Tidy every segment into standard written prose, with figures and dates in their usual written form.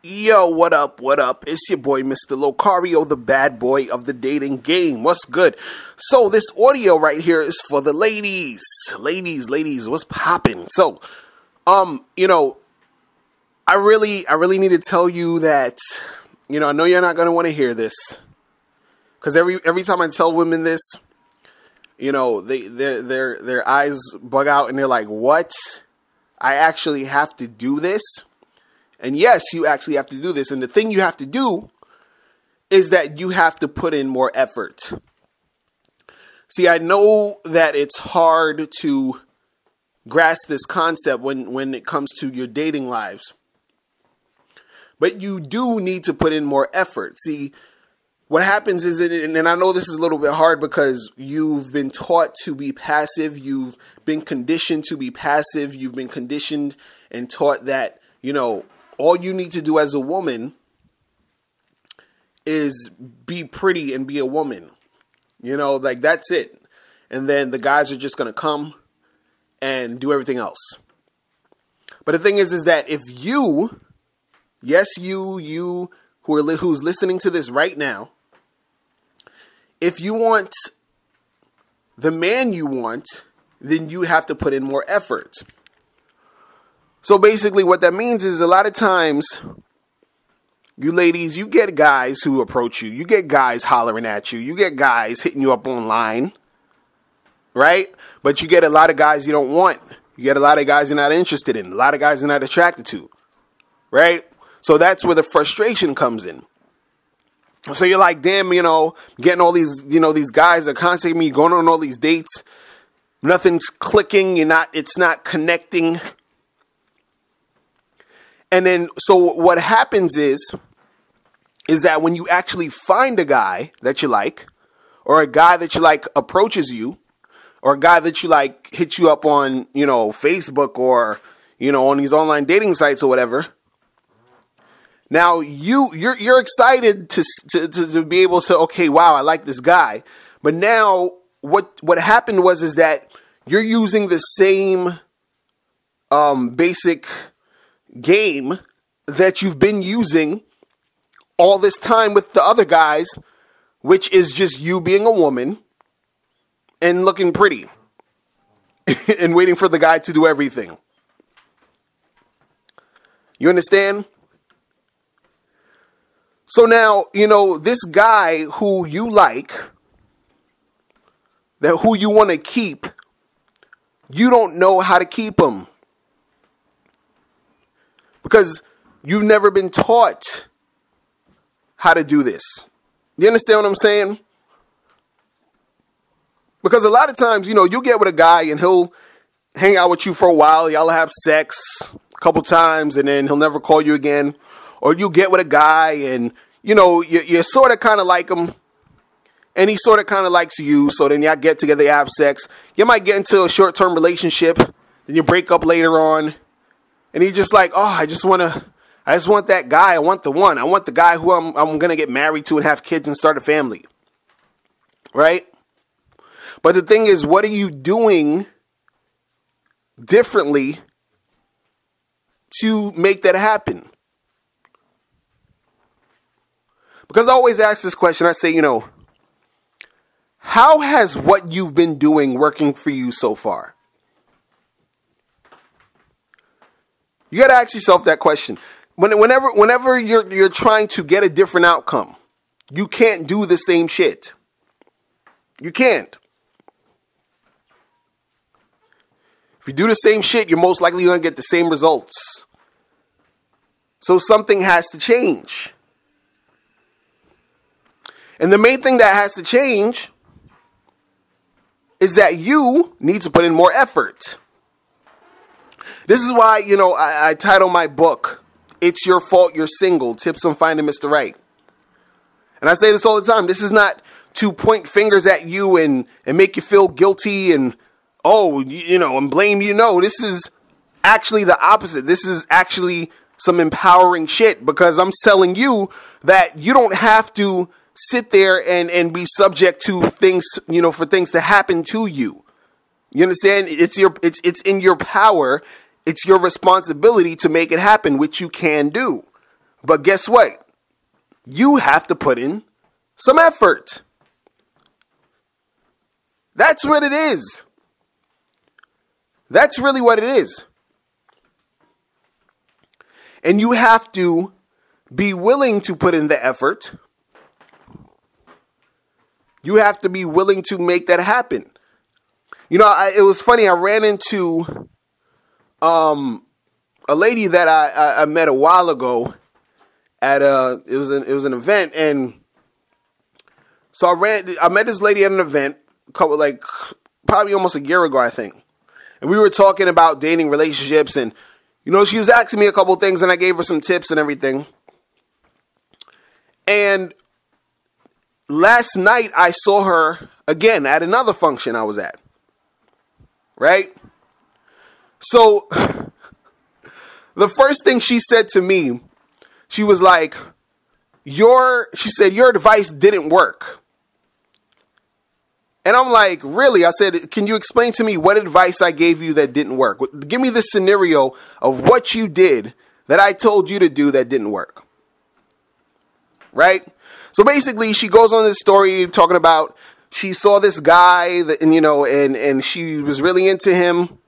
Yo, what up, what up? It's your boy, Mr. Locario, the bad boy of the dating game. What's good? So, this audio right here is for the ladies. Ladies, what's poppin'? So, I really need to tell you that, I know you're not going to want to hear this. Because every time I tell women this, their eyes bug out and they're like, what? I actually have to do this? And yes, you actually have to do this. And the thing you have to do is that you have to put in more effort. See, I know that it's hard to grasp this concept when it comes to your dating lives. But you do need to put in more effort. See, what happens is, and I know this is a little bit hard because you've been taught to be passive. You've been conditioned to be passive. You've been conditioned and taught that, all you need to do as a woman is be pretty and be a woman. That's it. And then the guys are just going to come and do everything else. But the thing is that if you, yes, you who's listening to this right now, if you want the man you want, then you have to put in more effort. So basically what that means is a lot of times, you ladies, you get guys who approach you. You get guys hollering at you. You get guys hitting you up online, right? But you get a lot of guys you don't want. You get a lot of guys you're not interested in. A lot of guys you're not attracted to, right? So that's where the frustration comes in. So you're like, damn, getting all these, these guys are contacting me, going on all these dates. Nothing's clicking. It's not connecting. And then, so what happens is that when you actually find a guy that you like, or a guy that you like approaches you, or a guy that you like hits you up on, Facebook or, on these online dating sites or whatever. Now you're excited to be able to, okay, wow, I like this guy. But now what happened is that you're using the same basic game that you've been using all this time with the other guys, which is just you being a woman and looking pretty and waiting for the guy to do everything. You understand? So now, this guy who you like, who you want to keep, you don't know how to keep him. Because you've never been taught how to do this. You understand what I'm saying? Because a lot of times, you'll get with a guy and he'll hang out with you for a while. Y'all have sex a couple times and then he'll never call you again. Or you get with a guy and, you sort of kind of like him and he sort of kind of likes you. So then y'all get together, you have sex. You might get into a short-term relationship. Then you break up later on. And he's just like, oh, I just want that guy. I want the one. I want the guy who I'm going to get married to and have kids and start a family. Right? But the thing is, what are you doing differently to make that happen? Because I always ask this question. I say, how has what you've been doing working for you so far? You got to ask yourself that question. Whenever you're trying to get a different outcome, you can't do the same shit. You can't. If you do the same shit, you're most likely going to get the same results. So something has to change. And the main thing that has to change is that you need to put in more effort. This is why, I title my book, It's Your Fault You're Single, Tips on Finding Mr. Right. And I say this all the time. This is not to point fingers at you and make you feel guilty and, and blame you. No, this is actually the opposite. This is actually some empowering shit because I'm telling you that you don't have to sit there and be subject to things, for things to happen to you. You understand? It's in your power. It's your responsibility to make it happen, which you can do. But guess what? You have to put in some effort. That's what it is. That's really what it is. And you have to be willing to put in the effort. You have to be willing to make that happen. You know, it was funny. I ran into a lady that I met a while ago at it was an event, and so I met this lady at an event probably almost a year ago, I think. And we were talking about dating, relationships, and you know, she was asking me a couple things, and I gave her some tips and everything. And last night I saw her again at another function I was at. Right? So the first thing she said to me, she was like, she said, your advice didn't work. And I'm like, really? I said, can you explain to me what advice I gave you that didn't work? Give me the scenario of what you did that I told you to do that didn't work. Right? So basically, she goes on this story talking about she saw this guy that, and, you know, and she was really into him.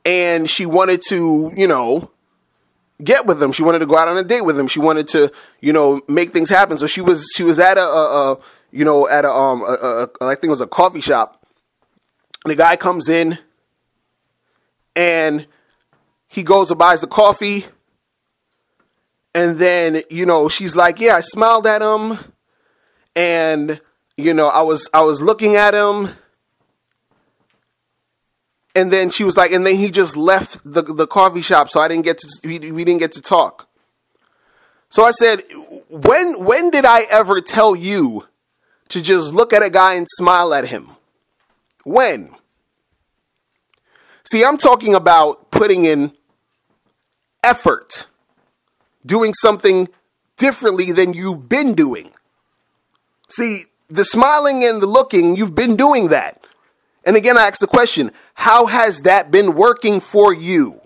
And she wanted to, you know, get with him. She wanted to go out on a date with him. She wanted to, you know, make things happen. So she was at I think it was a coffee shop. And the guy comes in and he goes and buys the coffee. And then, you know, she's like, yeah, I smiled at him. And, you know, I was looking at him. And then she was like, and then he just left the coffee shop. So we didn't get to talk. So I said, when did I ever tell you to just look at a guy and smile at him? When? See, I'm talking about putting in effort, doing something differently than you've been doing. See, the smiling and the looking, you've been doing that. And again, I ask the question, how has that been working for you?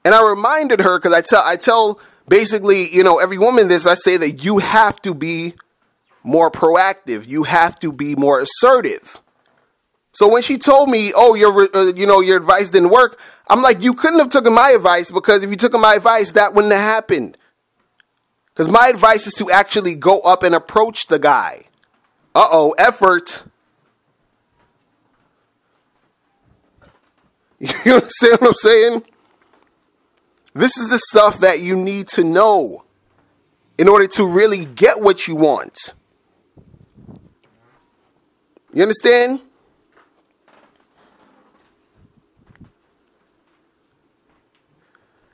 And I reminded her, because I tell basically, you know, every woman this, I say that you have to be more proactive. You have to be more assertive. So when she told me, oh, your advice didn't work, I'm like, you couldn't have taken my advice, because if you took my advice, that wouldn't have happened. Because my advice is to actually go up and approach the guy. Effort. You understand what I'm saying? This is the stuff that you need to know in order to really get what you want. You understand?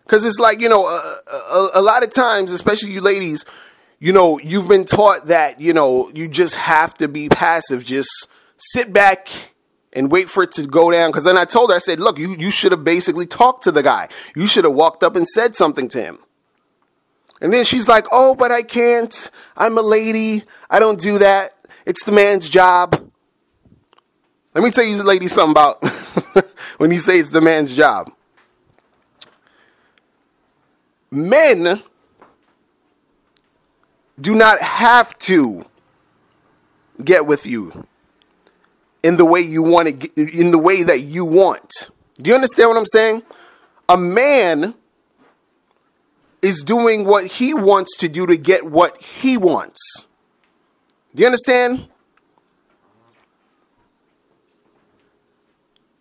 Because it's like, you know, a lot of times, especially you ladies, you know, you've been taught that, you know, you just have to be passive. Just sit back and wait for it to go down. Because then I told her, I said, look, you should have basically talked to the guy. You should have walked up and said something to him. And then she's like, oh, but I can't. I'm a lady. I don't do that. It's the man's job. Let me tell you, ladies, something about when you say it's the man's job. Men do not have to get with you in the way you want to, in the way that you want. Do you understand what I'm saying? A man is doing what he wants to do to get what he wants. Do you understand?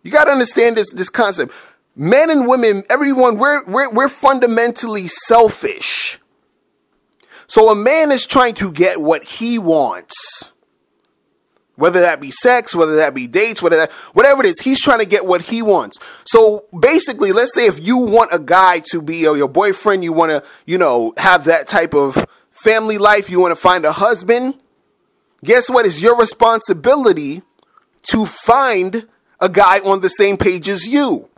You got to understand this concept. Men and women, everyone, we're fundamentally selfish. So a man is trying to get what he wants. Whether that be sex, whether that be dates, whatever it is, he's trying to get what he wants. So basically, let's say if you want a guy to be your boyfriend, you want to, you know, have that type of family life, you want to find a husband, guess what? It's your responsibility to find a guy on the same page as you.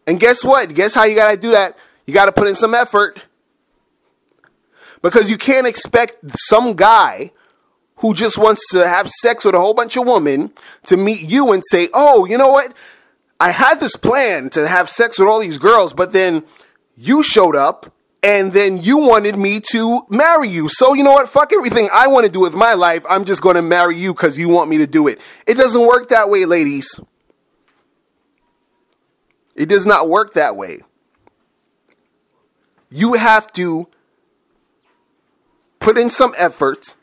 And guess what? Guess how you got to do that? You got to put in some effort. Because you can't expect some guy who just wants to have sex with a whole bunch of women to meet you and say, oh, you know what? I had this plan to have sex with all these girls, but then you showed up and then you wanted me to marry you. So you know what? Fuck everything I want to do with my life. I'm just going to marry you because you want me to do it. It doesn't work that way, ladies. It does not work that way. You have to put in some effort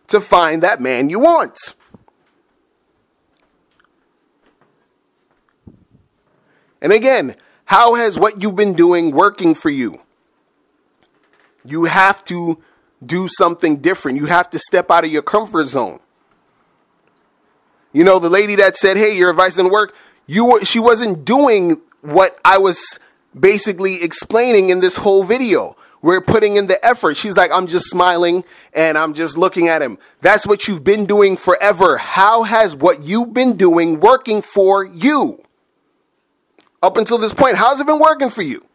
to find that man you want. And again, how has what you've been doing working for you? You have to do something different. You have to step out of your comfort zone. You know, the lady that said, hey, your advice didn't work, she wasn't doing what I was basically explaining in this whole video. We're putting in the effort. She's like, I'm just smiling and I'm just looking at him. That's what you've been doing forever. How has what you've been doing working for you? Up until this point, how's it been working for you?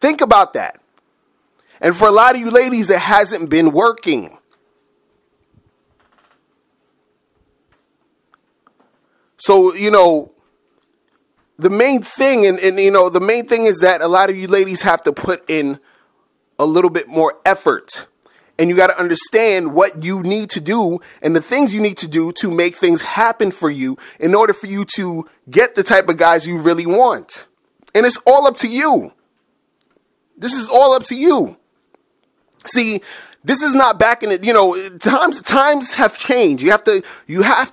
Think about that. And for a lot of you ladies, it hasn't been working. So, you know, the main thing, the main thing is that a lot of you ladies have to put in a little bit more effort. And you got to understand what you need to do and the things you need to do to make things happen for you in order for you to get the type of guys you really want. And it's all up to you. This is all up to you. See, this is not back in it. Times have changed. You have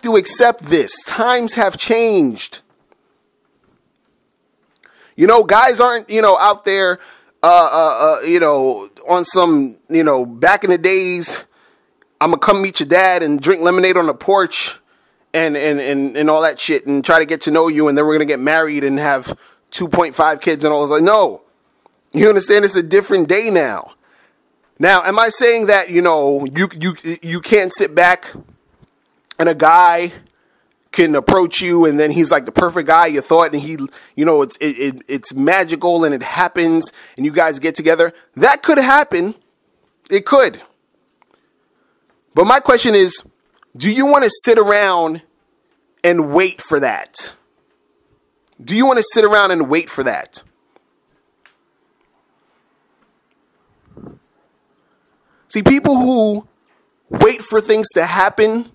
to accept this. Times have changed. Guys aren't, out there, on some, back in the days, I'm going to come meet your dad and drink lemonade on the porch and all that shit and try to get to know you. And then we're going to get married and have 2.5 kids and all. It's like, no, you understand? It's a different day now. Now, am I saying that, you can't sit back and a guy can approach you and then he's like the perfect guy you thought and he, it's magical and it happens and you guys get together? That could happen. It could. But my question is, do you want to sit around and wait for that? Do you want to sit around and wait for that? See, people who wait for things to happen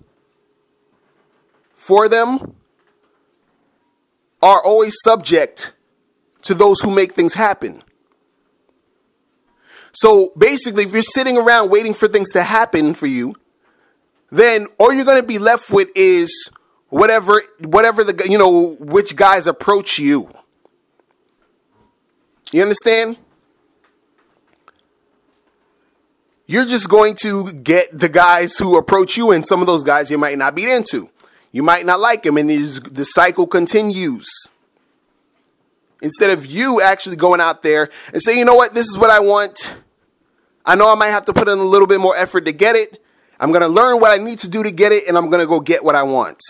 for them are always subject to those who make things happen. So basically, if you're sitting around waiting for things to happen for you, then all you're going to be left with is whatever which guys approach you. You understand? You're just going to get the guys who approach you, and some of those guys you might not be into. You might not like them, and the cycle continues. Instead of you actually going out there and say, you know what, this is what I want. I know I might have to put in a little bit more effort to get it. I'm going to learn what I need to do to get it, and I'm going to go get what I want.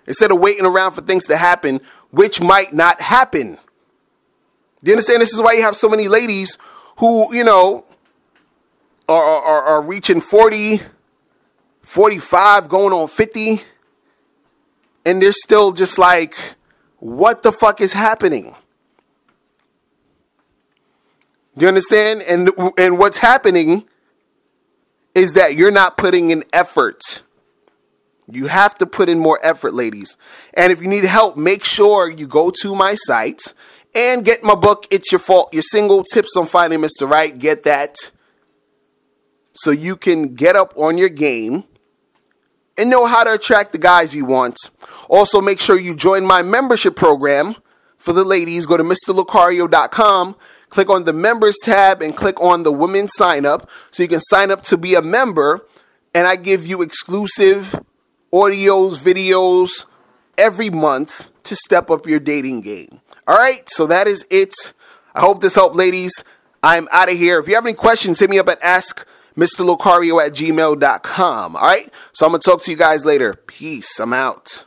Instead of waiting around for things to happen, which might not happen. Do you understand? This is why you have so many ladies who, are reaching 40, 45, going on 50, and they're still just like, what the fuck is happening? Do you understand? And what's happening is that you're not putting in effort. You have to put in more effort, ladies. And if you need help, make sure you go to my site and get my book, It's Your Fault, Your Single Tips on Finding Mr. Right. Get that so you can get up on your game and know how to attract the guys you want. Also, make sure you join my membership program for the ladies. Go to MrLucario.com, click on the members tab, and click on the women sign up so you can sign up to be a member. And I give you exclusive audios, videos every month to step up your dating game. All right, so that is it. I hope this helped, ladies. I'm out of here. If you have any questions, hit me up at askmrlucario@gmail.com. All right, so I'm going to talk to you guys later. Peace. I'm out.